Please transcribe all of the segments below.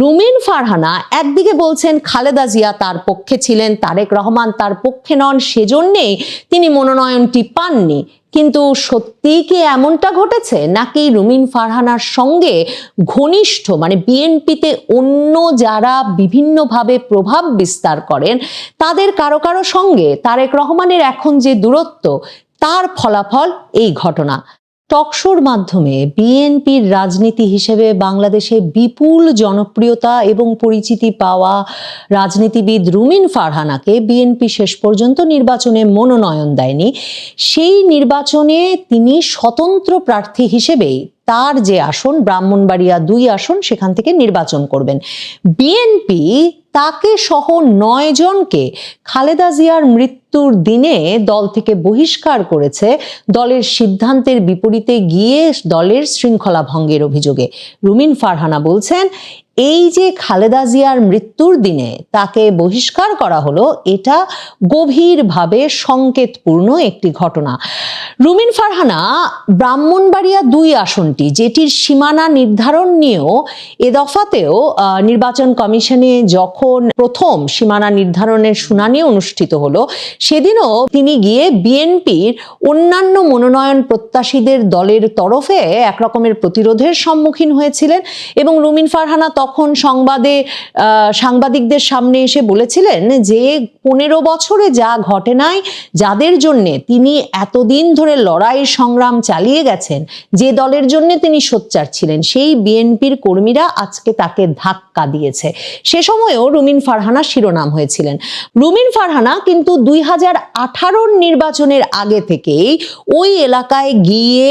রুমিন ফারহানা একদিকে বলছেন খালেদা জিয়া তার পক্ষে ছিলেন, তারেক রহমান তার পক্ষে নন, সেজন্যেই তিনি মনোনয়নটি পাননি। কিন্তু সত্যিই কি এমনটা ঘটেছে, নাকি রুমিন ফারহানার সঙ্গে ঘনিষ্ঠ মানে বিএনপিতে অন্য যারা বিভিন্নভাবে প্রভাব বিস্তার করেন তাদের কারো কারো সঙ্গে তারেক রহমানের এখন যে দূরত্ব, তার ফলাফল এই ঘটনা? টকশোর মাধ্যমে বিএনপির রাজনীতি হিসেবে বাংলাদেশে বিপুল জনপ্রিয়তা এবং পরিচিতি পাওয়া রাজনীতিবিদ রুমিন ফারহানাকে বিএনপি শেষ পর্যন্ত নির্বাচনে মনোনয়ন দেয়নি। সেই নির্বাচনে তিনি স্বতন্ত্র প্রার্থী হিসেবেই তার যে আসন ব্রাহ্মণবাড়িয়া 2 আসন সেখান থেকে নির্বাচন করবেন। বিএনপি তাকে সহ 9 জনকে খালেদা জিয়ার মৃত্যুর দিনে দল থেকে বহিষ্কার করেছে দলের সিদ্ধান্তের বিপরীতে গিয়ে দলের শৃঙ্খলা ভঙ্গের অভিযোগে। রুমিন ফারহানা বলছেন, এই যে খালেদা জিয়ার মৃত্যুর দিনে তাকে বহিষ্কার করা হলো, এটা গভীরভাবে সংকেতপূর্ণ একটি ঘটনা। রুমিন ফারহানা ব্রাহ্মণবাড়িয়া 2 আসনটি, যেটির সীমানা নির্ধারণ নিয়েও এ দফাতেও নির্বাচন কমিশনে যখন প্রথম সীমানা নির্ধারণের শুনানি অনুষ্ঠিত হলো, সেদিনও তিনি গিয়ে বিএনপির অন্যান্য মনোনয়ন প্রত্যাশীদের দলের তরফে একরকমের প্রতিরোধের সম্মুখীন হয়েছিলেন। এবং রুমিন ফারহানা তখন সাংবাদিকদের সামনে এসে বলেছিলেন যে 15 বছরে যা ঘটে নাই, যাদের জন্য তিনি এতদিন ধরে লড়াই সংগ্রাম চালিয়ে গেছেন, যে দলের জন্য তিনি সোচ্চার ছিলেন, সেই বিএনপির কর্মীরা আজকে তাকে ধাক্কা দিয়েছে। সে সময়ও রুমিন ফারহানা শিরোনাম হয়েছিলেন। রুমিন ফারহানা কিন্তু 2018 নির্বাচনের আগে থেকেই ওই এলাকায় গিয়ে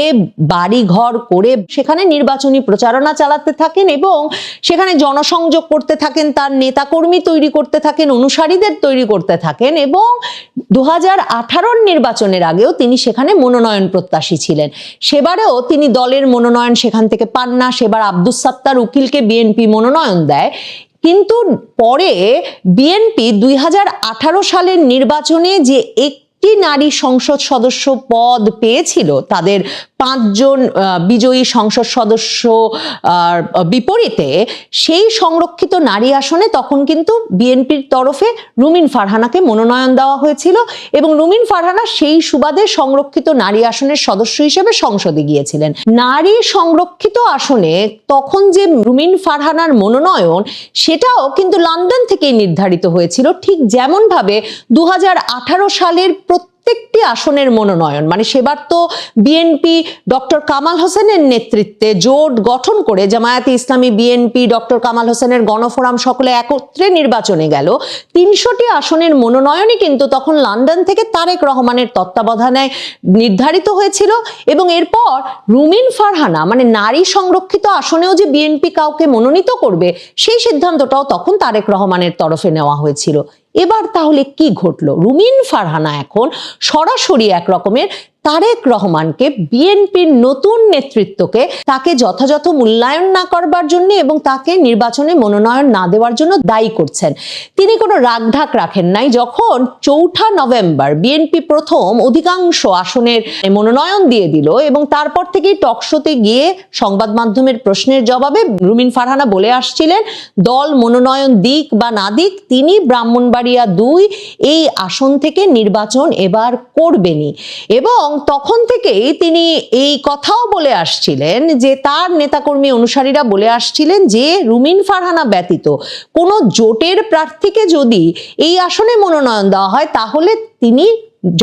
বাড়িঘর করে সেখানে নির্বাচনী প্রচারণা চালাতে থাকেন এবং সেখানে জনসংযোগ করতে থাকেন, তার নেতাকর্মী তৈরি করতে থাকেন, অনুসারীদের তৈরি করতে থাকেন। এবং 2018 নির্বাচনের আগেও তিনি সেখানে মনোনয়ন প্রত্যাশী ছিলেন। সেবারেও তিনি দলের মনোনয়ন সেখান থেকে পান না। সেবার আব্দুস সাত্তার উকিলকে বিএনপি মনোনয়ন দেয়। কিন্তু পরে বিএনপি 2018 সালের নির্বাচনে যে একটি নারী সংসদ সদস্য পদ পেয়েছিল, তাদের 5 জন বিজয়ী সংসদ সদস্য বিপরীতে, সেই সংরক্ষিত নারী আসনে তখন কিন্তু বিএনপির তরফে রুমিন ফারহানাকে মনোনয়ন দেওয়া হয়েছিল এবং রুমিন ফারহানা সেই সুবাদে সংরক্ষিত নারী আসনের সদস্য হিসেবে সংসদে গিয়েছিলেন। নারী সংরক্ষিত আসনে তখন যে রুমিন ফারহানার মনোনয়ন, সেটাও কিন্তু লন্ডন থেকেই নির্ধারিত হয়েছিল, ঠিক যেমন ভাবে 2018 সালের প্রত্যেকটি আসনের মনোনয়ন, মানে সেবার তো বিএনপি ডক্টর কামাল হোসেনের নেতৃত্বে জোট গঠন করে জামায়াতে ইসলামী, বিএনপি, ডক্টর কামাল হোসেনের গণফোরাম সকলে একত্রে নির্বাচনে গেল। 300টি আসনের মনোনয়নই কিন্তু তখন লন্ডন থেকে তারেক রহমানের তত্ত্বাবধানে নির্ধারিত হয়েছিল। এবং এরপর রুমিন ফারহানা মানে নারী সংরক্ষিত আসনেও যে বিএনপি কাউকে মনোনীত করবে, সেই সিদ্ধান্তটাও তখন তারেক রহমানের তরফে নেওয়া হয়েছিল। এবার তাহলে কি ঘটলো? রুমিন ফারহানা এখন সরাসরি এক রকমের তারেক রহমানকে, বিএনপির নতুন নেতৃত্বকে তাকে যথাযথ মূল্যায়ন না করবার জন্য এবং তাকে নির্বাচনে মনোনয়ন না দেওয়ার জন্য দায়ী করছেন। তিনি কোনো রাগঢাক রাখেন নাই। যখন 4 নভেম্বর বিএনপি প্রথম অধিকাংশ আসনের মনোনয়ন দিয়ে দিল এবং তারপর থেকেই টকশোতে গিয়ে সংবাদ মাধ্যমের প্রশ্নের জবাবে রুমিন ফারহানা বলে আসছিলেন, দল মনোনয়ন দিক বা না দিক, তিনি ব্রাহ্মণবাড়িয়া 2 এই আসন থেকে নির্বাচন এবার করবেনই। এবং তখন থেকেই তিনি এই কথাও বলে আসছিলেন যে তার নেতাকর্মী অনুসারীরা বলে আসছিলেন যে রুমিন ফারহানা ব্যতীত কোনো জোটের প্রার্থীকে যদি এই আসনে মনোনয়ন দেওয়া হয়, তাহলে তিনি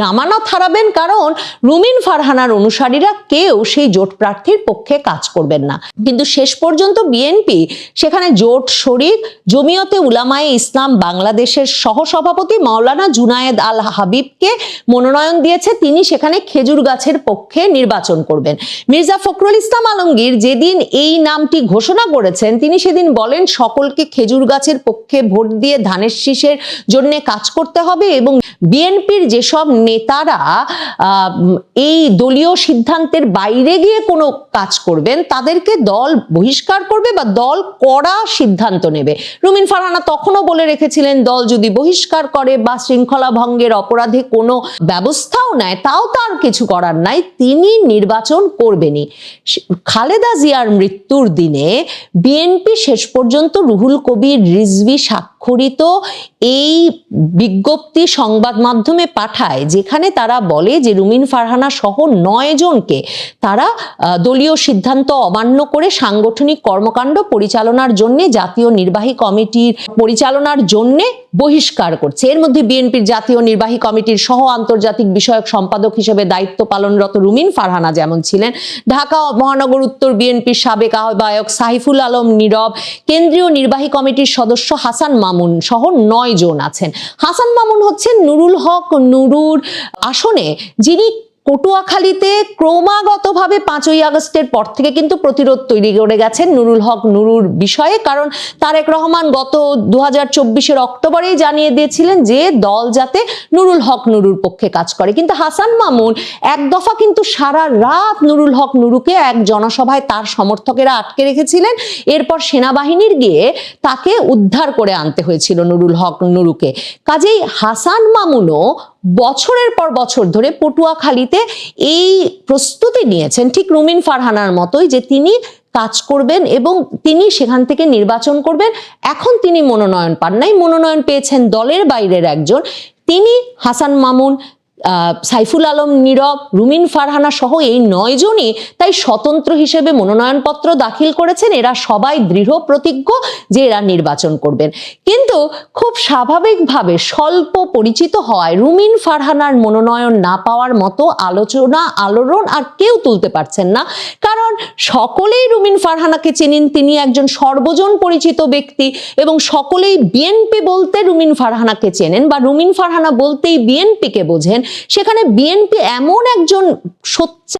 জামানত হারাবেন, কারণ রুমিন ফারহানার অনুসারীরা কেউ সেই জোট প্রার্থীর পক্ষে কাজ করবেন না। কিন্তু শেষ পর্যন্ত বিএনপি সেখানে জোট শরিক জমিয়তে উলামায়ে ইসলাম বাংলাদেশের সহসভাপতি মাওলানা জুনায়েদ আল হাবিবকে মনোনয়ন দিয়েছে। তিনি সেখানে খেজুর গাছের পক্ষে নির্বাচন করবেন। মির্জা ফখরুল ইসলাম আলমগীর যেদিন এই নামটি ঘোষণা করেছেন, তিনি সেদিন বলেন সকলকে খেজুর গাছের পক্ষে ভোট দিয়ে ধানের শীষের জন্য কাজ করতে হবে এবং বিএনপি বিএনপির যেসব নেতারা এই দলীয় সিদ্ধান্তের বাইরে গিয়ে কোনো কাজ করবেন তাদেরকে দল বহিষ্কার করবে বা দল কড়া সিদ্ধান্ত নেবে। রুমিন ফারহানা তখনও বলে রেখেছিলেন দল যদি বহিষ্কার করে বা শৃঙ্খলা ভঙ্গের অপরাধে কোনো ব্যবস্থাও নেয় তাও তার কিছু করার নাই, তিনি নির্বাচন করবেনই। খালেদা জিয়ার মৃত্যুর দিনে বিএনপি শেষ পর্যন্ত রুহুল কবির রিজভী স্বাক্ষরিত এই বিজ্ঞপ্তি সংবাদ মাধ্যমে পাঠায়, যেখানে তারা বলে যে রুমিন ফারহানা সহ 9 জনকে তারা দলীয় সিদ্ধান্ত অমান্য করে সাংগঠনিক কর্মকাণ্ড পরিচালনার জন্য জাতীয় নির্বাহী কমিটির পরিচালনার জন্য বহিষ্কার করছে। এর মধ্যে বিএনপির জাতীয় নির্বাহী কমিটির সহ আন্তর্জাতিক বিষয়ক সম্পাদক হিসেবে দায়িত্ব পালনরত রুমিন ফারহানা যেমন ছিলেন, ঢাকা মহানগর উত্তর বিএনপির সাবেক আহ্বায়ক সাইফুল আলম নীরব, কেন্দ্রীয় নির্বাহী কমিটির সদস্য হাসান মামুন সহ 9 জন আছেন। হাসান মামুন হচ্ছেন নুরুল হক নুরুর আসনে, যিনি পটুয়াখালীতে ক্রমাগতভাবে 5ই আগস্টের পর থেকে কিন্তু প্রতিরোধ তৈরি করে গেছেন নুরুল হক নুরুর বিষয়ে, কারণ তারেক রহমান গত 2024-এর অক্টোবরেই জানিয়ে দিয়েছিলেন যে দল যাতে নুরুল হক নুরুর পক্ষে কাজ করে। কিন্তু হাসান মামুন এক দফা কিন্তু সারা রাত নুরুল হক নুরুকে এক জনসভায় তার সমর্থকেরা আটকে রেখেছিলেন। এরপর সেনাবাহিনীর গিয়ে তাকে উদ্ধার করে আনতে হয়েছিল নুরুল হক নুরুকে। কাজেই হাসান মামুনও বছরের পর বছর ধরে পটুয়াখালীতে এই প্রস্তুতি নিয়েছেন ঠিক রুমিন ফারহানার মতোই, যে তিনি কাজ করবেন এবং তিনি সেখান থেকে নির্বাচন করবেন। এখন তিনি মনোনয়ন পান নাই, মনোনয়ন পেয়েছেন দলের বাইরের একজন, তিনি হাসান মামুন, সাইফুল আলম নীরব, রুমিন ফারহানা সহ এই 9 জনই তাই স্বতন্ত্র হিসেবে মনোনয়নপত্র দাখিল করেছেন। এরা সবাই দৃঢ় প্রতিজ্ঞ যে এরা নির্বাচন করবেন। কিন্তু খুব স্বাভাবিকভাবে স্বল্প পরিচিত হওয়ায় রুমিন ফারহানার মনোনয়ন না পাওয়ার মতো আলোচনা আলোড়ন আর কেউ তুলতে পারছেন না, কারণ সকলেই রুমিন ফারহানাকে চেনেন, তিনি একজন সর্বজন পরিচিত ব্যক্তি এবং সকলেই বিএনপি বলতে রুমিন ফারহানাকে চেনেন বা রুমিন ফারহানা বলতেই বিএনপিকে বোঝেন। সেখানে বিএনপি এমন একজন